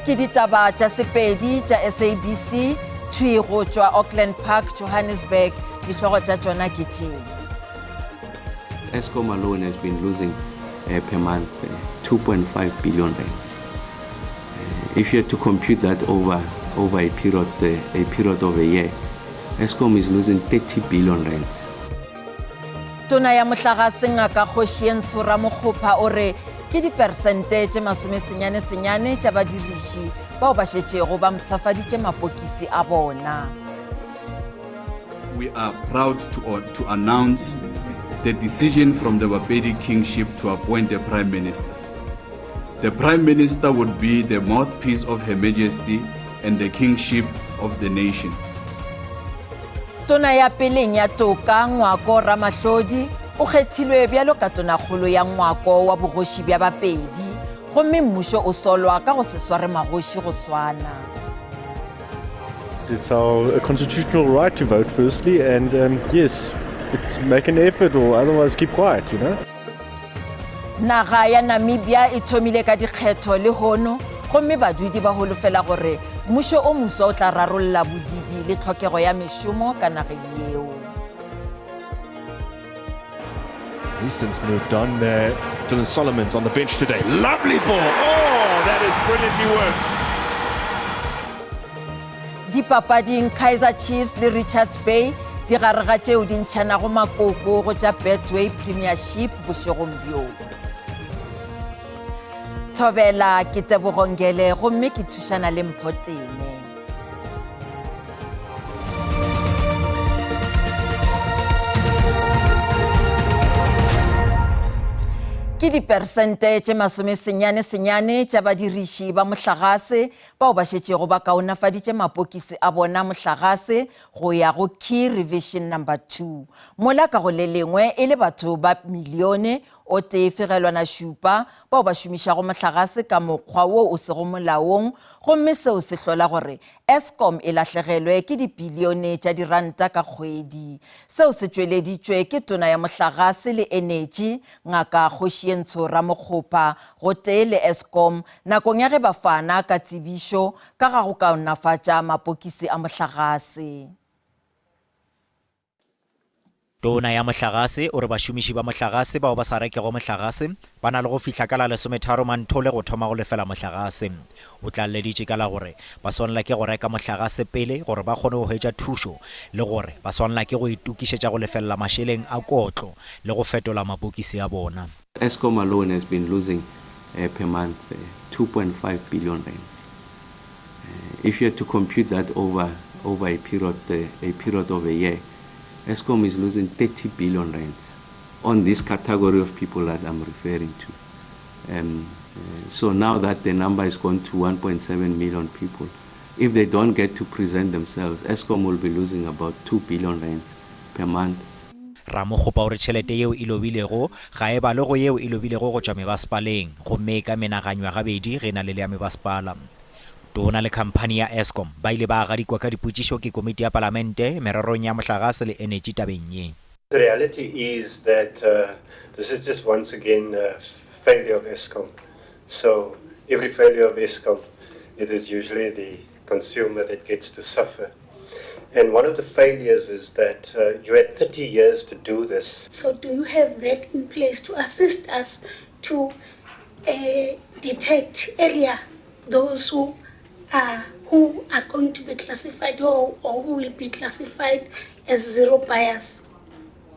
ke ditaba tša sepedi tša SABC thui go tšwa Auckland Park, Johannesburg. Dihlogo tša tšona ke tše. Eskom alone has been losing per month 2.5 billion rands. If you had to compute that over a period of a year, Eskom is losing 30 billion rands. Tona ya Mohlagase Ngaka Kgosientsho Ramokgopa o re ke dipersente tše 90 tša badiriši bao ba šetšego ba mpšafaditše mapokisi a bona. We are proud to announce the decision from the Bapedi Kingship to appoint a Prime Minister. The Prime Minister would be the mouthpiece of Her Majesty and the Kingship of the nation. Tona ya peleng ya toka Ngwako Ramahlodi o kgethilwe bjalo ka tonakgolo ya ngwako wa bogoši bja Bapedi, gomme mmušo o solwa ka go se sware magoši go swana. It's our constitutional right to vote firstly, and yes, it's make an effort or otherwise keep quiet, you know. Naga ya Namibia e thomile ka dikgetho le hono, gomme badudi ba holofela gore mmušo o moswa o tla rarolla bodidi le tlhokego ya mešomo ka nageng yeo. He's since moved on. Dylan Solomon's on the bench today. Lovely ball. Oh, that is brilliantly worked. Dipapading Kaizer Chiefs le Richards Bay di gare ga tšeo di ntšhanago makoko go tša Betway Premiership bošegong bjo. Thobela ke Tebogongele gomme ke thušana le Mphotene. Ke dipersente tše 90 tša badiriši ba Mohlagase bao ba šetšego ba kaonafaditše mapokisi a bona Mohlagase go ya go Key Revision number 2. Mola ka go le lengwe e le batho ba milione o tee fegelwana šupa bao ba šomišago Mohlagase ka mokgwa wo o sego molaong, gomme seo se hlola gore Eskom e lahlegelwe ke dibilione tša diranta ka kgwedi. Seo se tšweleditšwe ke tona ya Mohlagase le Energy Ngaka Kgosientsho Ramokgopa go tee le Eskom nakong ya ge ba fana ka tsebišo ka ga go kaonafatša mapokisi a Mohlagase. Tona ya Mohlagase o re bašomiši ba Mohlagase bao ba sa rekego Mohlagase ba na le go fihla ka la 13 Manthole go thoma go lefela Mohlagase. O tlalleditše ka la gore ba swanela ke go reka Mohlagase pele gore ba kgone go hwetša thušo, le gore ba swanela ke go itukišetša go lefella mašeleng a kotlo le go fetola mapokisi a bona. Eskom alone has been losing per month 2.5 billion rands. If you had to compute that over a period of a year, Eskom is losing 30 billion rands on this category of people that I'm referring to. So now that the number has gone to 1.7 million people, if they don't get to present themselves, Eskom will be losing about 2 billion rands per month. Ramokgopa o re tšhelete yeo e lobilego ga e bale go yeo e lobilego go tšwa mebaspaleng, gomme ka menaganywa gabedi ge na le ya mebaspala. Tona le khamphani ya Eskom ba ile ba agadikwa ka dipotšišo ke komiti ya palamente mererong ya Mohlagase le Energy tabeng ye. The reality is that this is just once again a failure of Eskom. So every failure of Eskom, it is usually the consumer that gets to suffer. And one of the failures is that you had 30 years to do this. So do you have that in place to assist us to detect earlier those who are going to be classified or who will be classified as zero bias?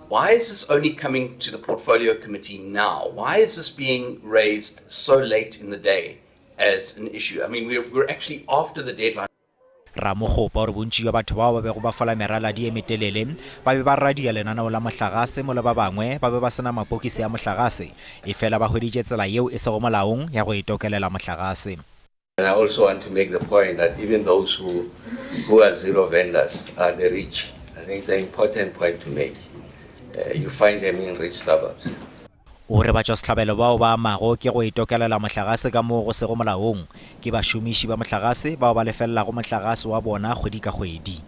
Why is this only coming to the Portfolio Committee now? Why is this being raised so late in the day as an issue? I mean, we're actually after the deadline. Ramokgopa o re bontši bja batho bao ba bego ba fola meraladi e metelele ba be ba radia lenaneo la Mohlagase mo le ba bangwe ba be ba sena mapokisi a Mohlagase e fela ba hweditše tsela yeo e sego molaong ya go itokelela Mohlagase. And I also want to make the point that even those who are zero vendors are the rich. I think it's an important point to make. You find them in rich suburbs. O re batša sehlabelo bao ba amago ke go itokelela Mohlagase ka moo go sego molaong ke bašomiši ba Mohlagase bao ba lefelelago Mohlagase wa bona kgwedi ka kgwedi.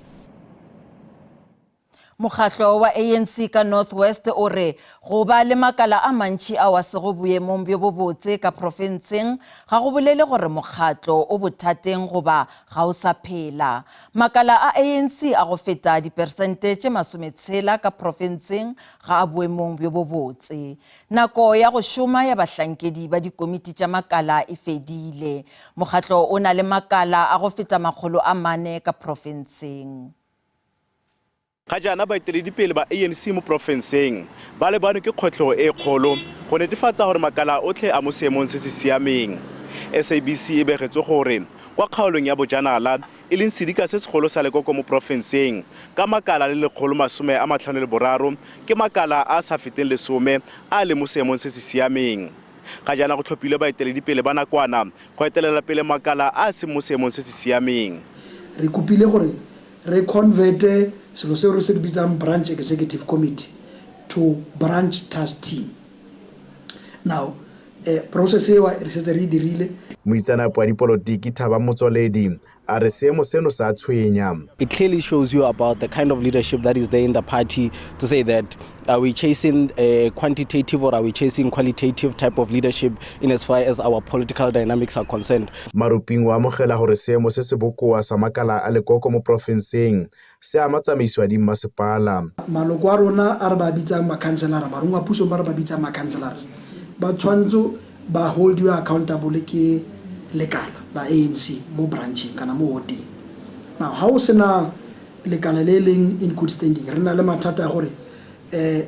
Mokgatlo wa ANC ka Northwest o re go ba le makala a mantši a wa sego boemong bjo bo botse ka profenseng ga go bolele gore mokgatlo o bothateng goba ga o sa phela. Makala a ANC a go feta dipersente tše 60 ka profenseng ga a boemong bjo bo botse. Nako ya go šoma ya bahlankedi ba dikomiti tša makala e fedile. Mokgatlo o na le makala a go feta 400 ka profenseng. Ga jaana baeteledipele ba ANC mo profenseng ba le bano ke kgwetlho e kgolo go netefatsa gore makala otlhe a mo seemong se se siameng. SABC e begetswe gore kwa kgaolong ya bojanala e leng sedika se segolo sa lekoko mo profenseng ka makala le 153 ke makala a sa feteng 10 a le mo seemong se se siameng. Ga jaana go tlhophile baeteledipele ba nakwana go etelela pele makala a se mo seemong se se siameng. Re kopile gore re converte selo se re se bitsang branch executive committee to branch task team. Now, process e wa re setse re dirile. Moitseanape wa dipolotiki Thaba Motsoledi a re seemo seno sa tshwenya. It clearly shows you about the kind of leadership that is there in the party to say that are we chasing a quantitative or are we chasing qualitative type of leadership in as far as our political dynamics are concerned. Maruping wa amogela gore seemo se se bokoa sa makala a lekoko mo profenseng se ama tsamaiso ya dimmasepala. Maloko a rona a re ba bitsang makhanselara ba rongwa puso ba re ba bitsang makhanselara ba tshwantsho ba hold you accountable ke lekala la ANC mo branching kana mo warding. Now how sena lekala le leng in good standing re na le mathata gore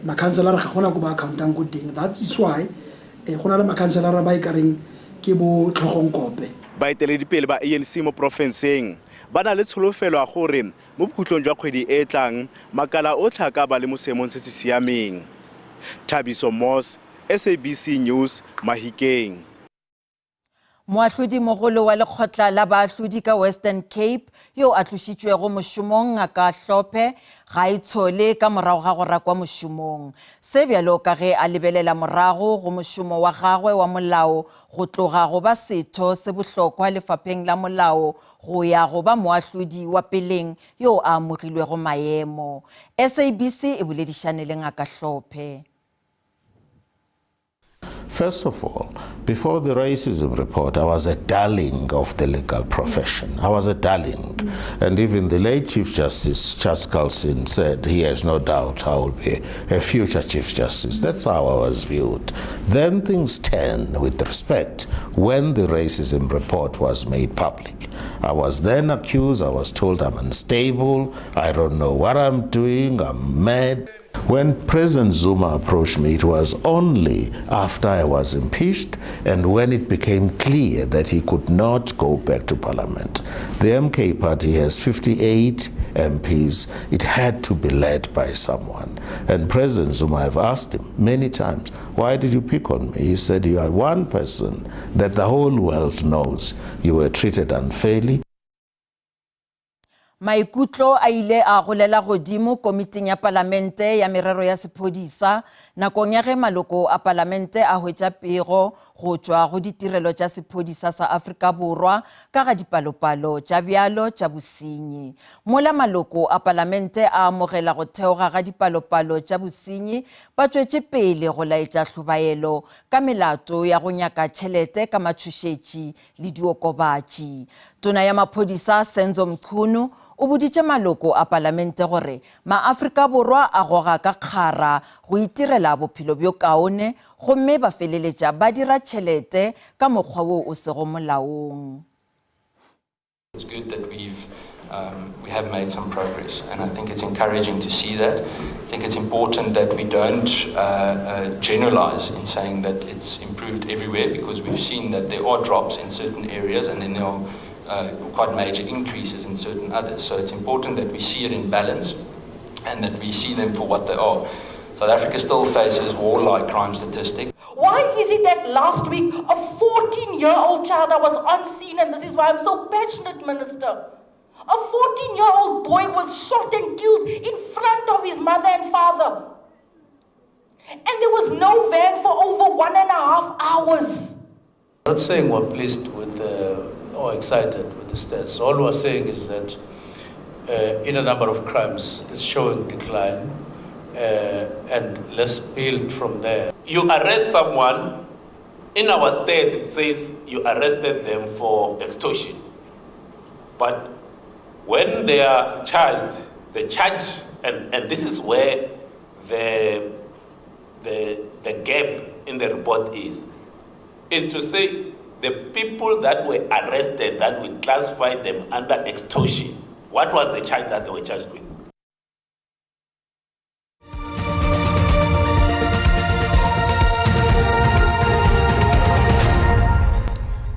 makhanselara ga gona go ba accountant go ding. That is why gona le makhanselara ba ikareng ke bo tlhogongkope. Baeteledipele ba ANC mo profenseng ba na le tsholofelo a gore mo bokhutlong jwa kgwedi e tlang makala o tlhaka ba le mo seemong se se siameng. Thabiso Moss, SABC News, Mahikeng. Moahlodi mogolo wa lekgotla la baahlodi ka Western Cape yo a tlošitšwego mošomong Ngaka Hlophe ga itshole ka morago ga go rakwa mošomong. Se bjalo ka ge a lebelela morago go mošomo wa gagwe wa molao go tloga go ba setho se bohlokwa lefapheng la molao go ya go ba moahlodi wa peleng yo a amogilwego maemo. SABC e boledišane le Ngaka Hlophe. First of all, before the racism report, I was a darling of the legal profession. I was a darling. And even the late Chief Justice, Charles Carlson, said he has no doubt I will be a future Chief Justice. That's how I was viewed. Then things turned with respect when the racism report was made public. I was then accused, I was told I'm unstable, I don't know what I'm doing, I'm mad. When President Zuma approached me, it was only after I was impeached and when it became clear that he could not go back to Parliament. The MK party has 58 MPs. It had to be led by someone. And President Zuma, I've asked him many times, why did you pick on me? He said, you are one person that the whole world knows. You were treated unfairly. Maikutlo a ile a golela godimo komiting ya palamente ya merero ya sephodisa nakong ya ge maloko a palamente a hwetša pego go tšwa go ditirelo tša sephodisa sa Afrika Borwa ka ga dipalopalo tša bjalo tša bosenyi. Mola maloko a palamente a amogela go theoga ga dipalopalo tša bosenyi ba tšwetše pele go laetša hlobaelo ka melato ya go nyaka tšhelete ka matšhošetši le diokobatši. Tona ya maphodisa Senzo Mchunu o boditše maloko a palamente gore ma-Afrika Borwa a goga ka kgara go itirela bophelo bjo kaone gomme ba feleletša ba dira tšhelete ka mokgwa wo o sego molaong. It's good that we have made some progress, and I think it's encouraging to see that. I think it's important that we don't generalize in saying that it's improved everywhere, because we've seen that there are drops in certain areas and then there are quite major increases in certain others. So it's important that we see it in balance and that we see them for what they are. South Africa still faces war-like crime statistics. Why is it that last week a 14-year-old child was on scene, and this is why I'm so passionate, Minister. A 14-year-old boy was shot and killed in front of his mother and father. And there was no van for over 1.5 hours. I'm not saying we're pleased with or excited with the stats. All we're saying is that in a number of crimes is showing decline, and let's build from there. You arrest someone, in our state it says you arrested them for extortion. But when they are charged, the charge, and this is where the gap in the report is to say the people that were arrested, that we classified them under extortion, what was the charge that they were charged with?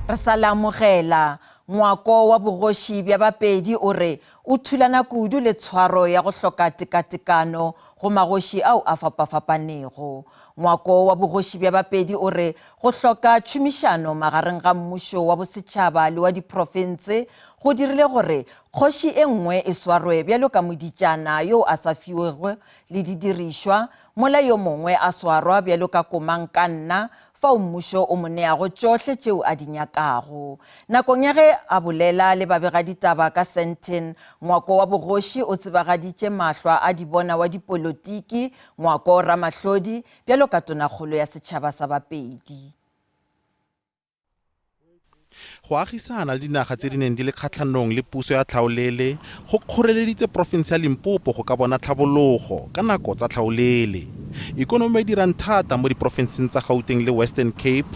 Re sa lamogela ngwako wa bogoši bja Bapedi o re o thulana kudu le tshwaro ya go hloka tekatekano go magoši ao a fapafapanego. Ngwako wa bogoši bja Bapedi o re go hloka tšhomišano magareng ga mmušo wa bosetšhaba le wa diprofense go dirile gore kgoši e nngwe e swarwe bjalo ka moditšana yo a sa fiwego le didirišwa, mola yo mongwe a swarwa bjalo ka komankanna fao mmušo o mo neago tšohle tšeo a di nyakago. Nakong ya ge a bolela le babegaditaba ka Sandton, ngwako wa bogoši o tsebagaditše mahlwa a dibona wa dipolotiki Ngwako Ramahlodi bjalo ka tonakgolo ya setšhaba sa Bapedi. Go agisana le dinaga tse di neng di le kgatlhanong le puso ya tlhaolele go kgoreleditse porofense ya Limpopo go ka bona tlhabologo ka nako tsa tlhaolele. Ikonomi e dirang thata mo diprofenseng tsa Gauteng le Western Cape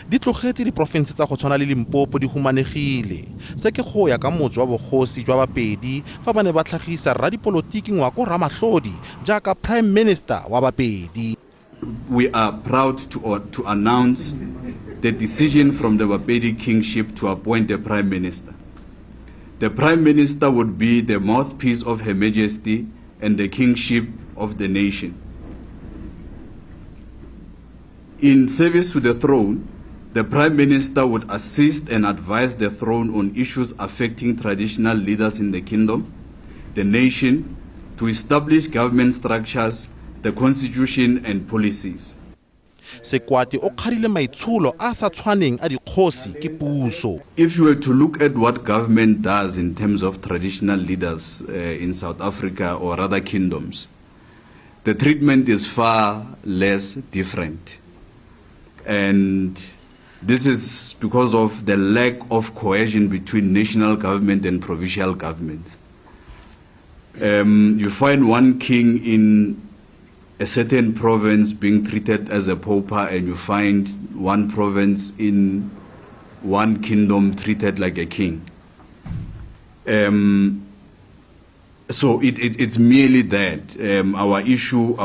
di tlogetse diprofense tsa go tshwana le Limpopo di humanegile. Se ke go ya ka motse wa bogosi jwa Bapedi fa ba ne ba tlhagisa radipolotiki Ngwako Ramahlodi jaaka Prime Minister wa Bapedi. We are proud to announce the decision from the Bapedi Kingship to appoint a Prime Minister. The Prime Minister would be the mouthpiece of Her Majesty and the Kingship of the nation. In service to the throne, the Prime Minister would assist and advise the throne on issues affecting traditional leaders in the kingdom, the nation, to establish government structures, the constitution and policies. Sekwati o kgarile maitsholo a sa tshwaneng a dikgosi ke puso. If you were to look at what government does in terms of traditional leaders in South Africa or other kingdoms, the treatment is far less different. And this is because of the lack of cohesion between national government and provincial governments. You find one king in a certain province being treated as a pauper, and you find one province in one kingdom treated like a king. So it's merely that our issue,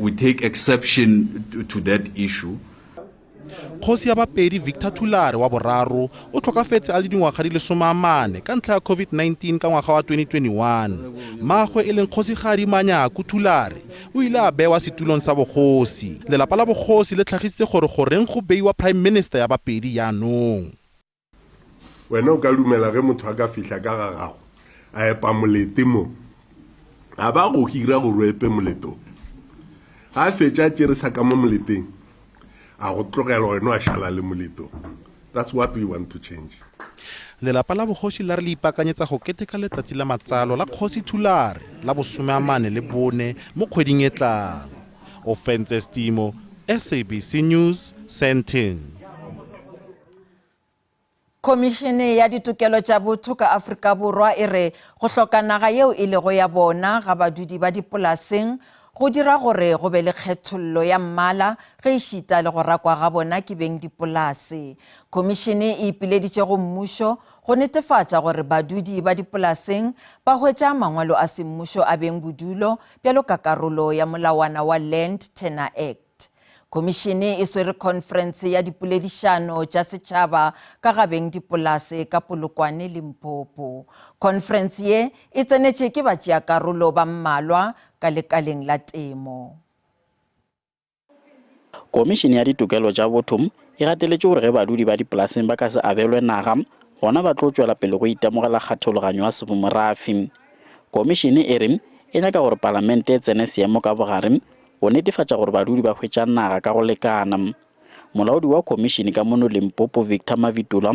we take exception to that issue. Kgosi ya Bapedi Victor Thulare wa boraro o tlhokafetse a le dingwaga di le 40 ka ntlha ya COVID-19 ka ngwaga wa 2021. Magwe e leng Kgosigadi Manyaku Thulare o ile a bewa setulong sa bogosi. Lelapa la bogosi le tlhagisitse gore goreng go beiwa Prime Minister ya Bapedi yaanong. Wena o ka lumela ge motho a ka fihla ka gagago a epa molete mo a ba go hira go rwepe moleto ga a fetša tšerisa ka mo moleteng. That's what we want to change. Lelapa la bogosi la re le ipakanyetsa go keteka letsatsi la matsalo la Kgosi Thulare la bo 44 mo kgweding e tlang. Offenses Timo, SABC News, Sandton. Komishene ya ditokelo tša botho ka Afrika Borwa e re go hloka naga yeo e lego ya bona ga badudi ba dipolaseng go dira gore go be le kgethollo ya mmala ge e šita le go rakwa ga bona ke beng dipolase. Komishene e ipileditše go mmušo go netefatša gore badudi ba dipolaseng ba hwetša mangwalo a semmušo a beng bodulo bjalo ka karolo ya molawana wa Land Tenure Act. Komishene e swere conference ya dipoledišano tša setšhaba ka ga beng dipolase ka Polokwane Limpopo. Conference ye e tsenetše ke batšeakarolo ba mmalwa ka lekaleng la temo. Komishene ya ditokelo tša botho e gateletše gore ge badudi ba dipolaseng ba ka se abelwe naga gona ba tlo tšwela pele go itemogela kgathologanyo ya sebomorafi. Komishene e re e nyaka gore palamente e tsene seemo ka bogare go netefatša gore badudi ba hwetša naga ka go lekana. Molaodi wa komishene ka mono Limpopo Victor Mavitula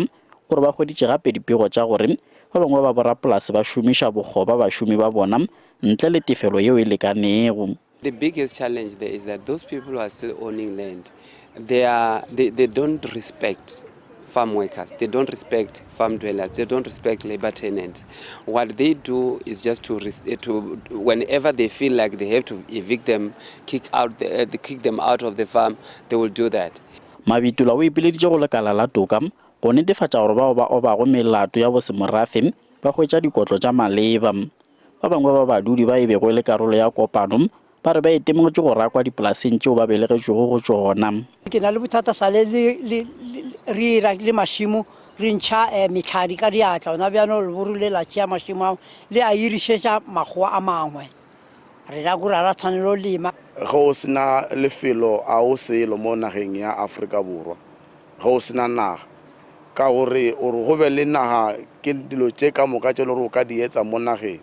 gore ba hweditše gape dipego tša gore ba bangwe ba borapolasi ba šomiša bokgoba bašomi ba bona ntle le tefelo yeo e lekanego. The biggest challenge there is that those people who are still owning land, they don't respect farm workers, they don't respect farm dwellers, they don't respect labor tenants. What they do is just to whenever they feel like they have to evict them, kick them out of the farm, they will do that. Mabitula o ipileditše go lekala la toka go netefatša gore bao ba obago melato ya bosemorafe ba hwetša dikotlo tša maleba. Ba bangwe ba badudi ba e bego le karolo ya kopano ba re ba itemogetše go rakwa dipolaseng tšeo ba belegetšego go tšona. Ke na le bothata sa le mašimo re ntšha metlhadi ka diatla ona bjano le borule la tšea mašimo ao le a irišetša makgowa a mangwe rena kore ra tshwanelo lema. Go sena lefelo a o selo mo nageng ya Afrika Borwa go sena naga ka gore go be le naga ke dilo tše ka moka tše le gore o ka di etsa mo nageng.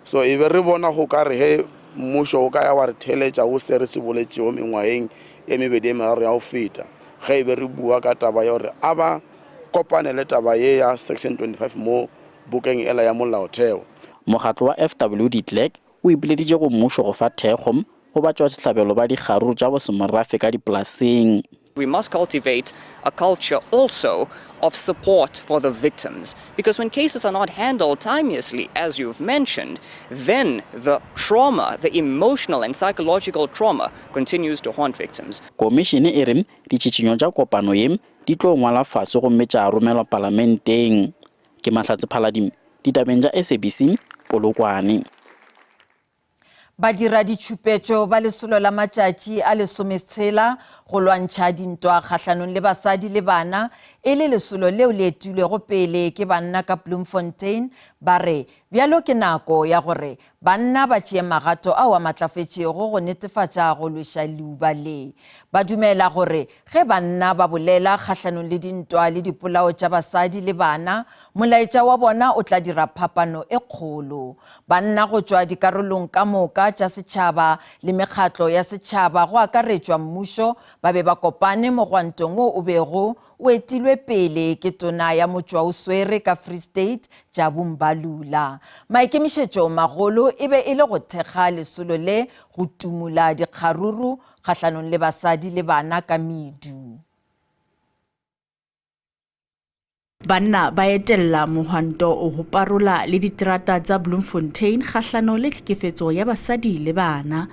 So e be re bona go ka re he mmušo o ka ya wa re theletša go se re se boletšego mengwageng e mebedi e meraro ya go feta ge e be re bua ka taba ya gore a ba kopane le taba ye ya section 25 mo bukeng ela ya molaotheo. Mokgatlo wa FW de Klerk o ipileditše go mmušo go fa thekgo go batšwa sehlabelo ba dikgaruru tša bosemorafe ka dipolaseng. We must cultivate a culture also of support for the victims, because when cases are not handled timeously, as you've mentioned, then the trauma, the emotional and psychological trauma continues to haunt victims. Komishene e re ditšhitšhinyo tša kopano ye di tlo ngwala fase gomme tša romelwa parlamenteng. Ke Mahlatse Phaladimi, ditabeng tša SABC Polokwane. Badira ditšhupetšo ba lesolo la matšatši a lesometshela go lwantšha dintwa kgahlanong le basadi le bana e le lesolo leo le etilwego pele ke banna ka Bloemfontein ba re bjalo ke nako ya gore banna ba tšee magato ao a matlafetšego go netefatša go lweša leuba le. Ba dumela gore ge banna ba bolela kgahlanong le dintwa le dipolao tša basadi le bana molaetša wa bona o tla dira phapano e kgolo. Banna go tšwa dikarolong ka moka tša setšhaba le mekgatlo ya setšhaba go akaretšwa mmušo ba be ba kopane mogwantong o bego o etilwe pele ke tona ya motšwaoswere ka Free State Jabu Mbalula. Maikemišetšo magolo e be e le go thekga lesolo le go tumula dikgaruru kgahlanong le basadi le bana ka medu. Banna ba etella mohwanto o ho parola le diterata tsa Bloemfontein kgahlano le tlhekefetso ya basadi le bana.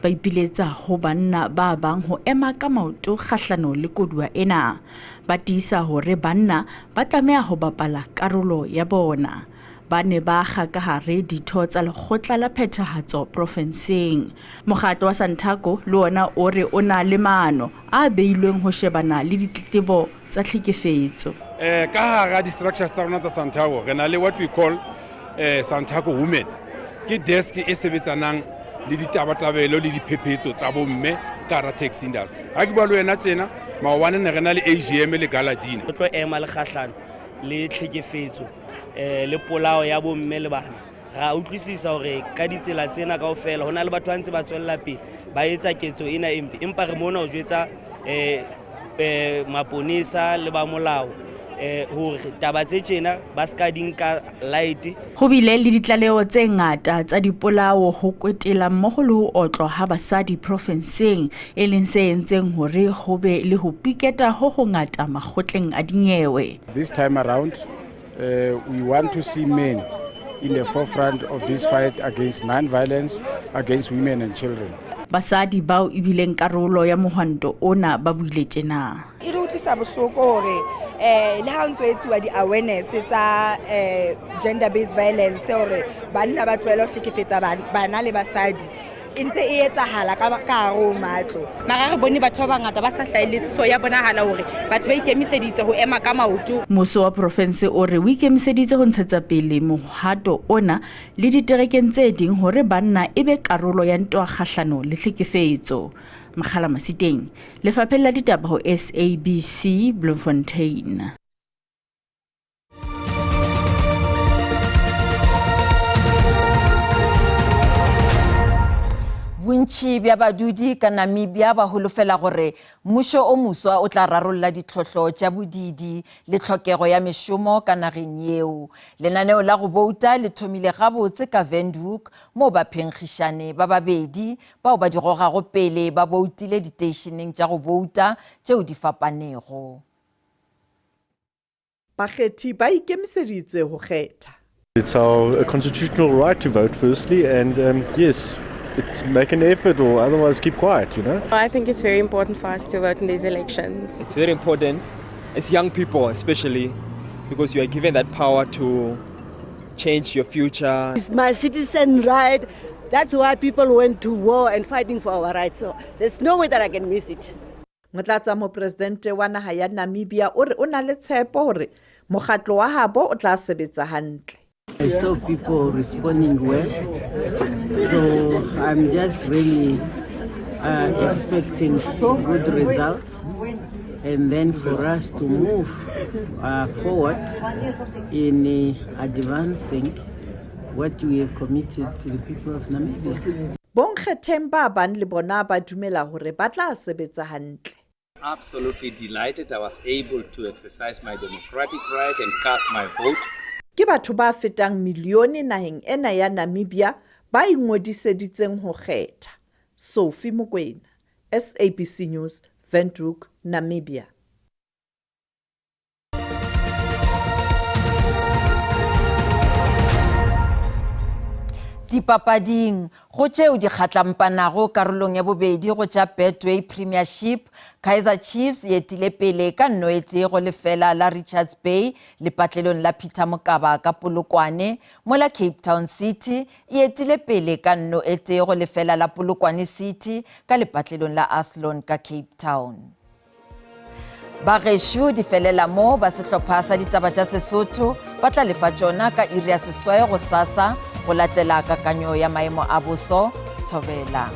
Ba ipiletsa ho banna ba bang ho ema ka maoto kgahlano le kodua ena. Ba tiisa hore banna ba tlameha ho bapala karolo ya bona. Ba ne ba kga ka hare ditho tsa lekgotla la phethahatso profenseng. Mokgatlo wa Santaco le ona o re o na le maano a beilweng ho shebana le ditletlebo tsa tlhekefetso. Ka hara di-structures tsa rona tsa Santaco re na le what we call Santaco Women ke desk e sebetsanang le ditabatabelo le diphephetso tsa bomme ka hara taxi industry. Ha ke bua le wena tjena maobane ne re na le AGM le Galadina. Re tlo ema le kgahlano le tlhekefetso le polao ya bomme le bana. Ra utlwisisa hore ka ditsela tsena kaofela hona le batho ba ntse ba tswella pele ba etsa ketso ena empa re mona ho jwetsa maponesa le ba molao hore taba tse tjena ba ska dinka light. Ho bile le ditlaleo tse ngata tsa dipolao ho kwetela mmoho le ho otlwa ha basadi profenseng e leng se entseng hore ho be le ho piketa ho ngata makgotleng a dinyewe. This time around we want to see men in the forefront of this fight against non-violence against women and children. Basadi bao ibileng karolo ya mohwanto ona ba buile tjena. E re utlwisa bohloko hore le ha ntse etsuwa di-awareness tsa gender based violence hore banna ba tlohela ho hlekefetsa bana le basadi ntse e etsahala ka hare matlo. Mara re bone batho ba bangata ba sa hlaeletse so ya bonahala hore batho ba ikemiseditse ho ema ka maoto. Mmuso wa province o re o ikemiseditse ho ntshetsa pele mohato ona le diterekeng tse ding hore banna e be karolo ya ntwa kgahlano le tlhekefetso. Makgala Masiteng, Lefapheng la Ditaba ho SABC Bloemfontein. bontši bja badudi ka Namibia ba holofela gore mmušo o moswa o tla rarolla ditlhotlho tša bodidi le tlhokego ya mešomo ka nageng yeo. Lenaneo la go bouta le thomile gabotse ka Windhoek moo baphenkgišane ba babedi bao ba di gogago pele ba boutile diteišeneng tša go bouta tšeo di fapanego. Bakgethi ba ikemiseditse ho kgetha. It's our constitutional right to vote firstly, and yes, it's make an effort or otherwise keep quiet, you know. I think it's very important for us to vote in these elections. It's very important, as young people especially, because you are given that power to change your future. It's my citizen right. That's why people went to war and fighting for our rights. So there's no way that I can miss it. Motlatsa mopresidente wa naha ya Namibia o re o na le tshepo hore mokgatlo wa habo o tla sebetsa hantle. I saw people responding well, so I'm just really expecting good results, and then for us to move forward in advancing what we have committed to the people of Namibia. Bonkgetheng ba bang le bona ba dumela hore ba tla sebetsa hantle. Absolutely delighted I was able to exercise my democratic right and cast my vote. Ke batho ba fetang milione naheng ena ya Namibia ba ingodiseditseng ho kgetha. Sophie Mokoena, SABC News, Windhoek, Namibia. Dipapading go tšeo di kgatlampanago karolong ya bobedi go tša Betway Premiership, Kaizer Chiefs e etile pele ka nnoetle go lefela la Richards Bay lepatlelong la Peter Mokaba ka Polokwane, mola Cape Town City e etile pele ka nnoetle go lefela la Polokwane City ka lepatlelong la Athlone ka Cape Town. Bageshu di felela mo ba sehlopha sa ditaba tša Sesotho ba tla lefa tšona ka iri ya seswai go sasa go latela kakanyo ya maemo a boso Thobela.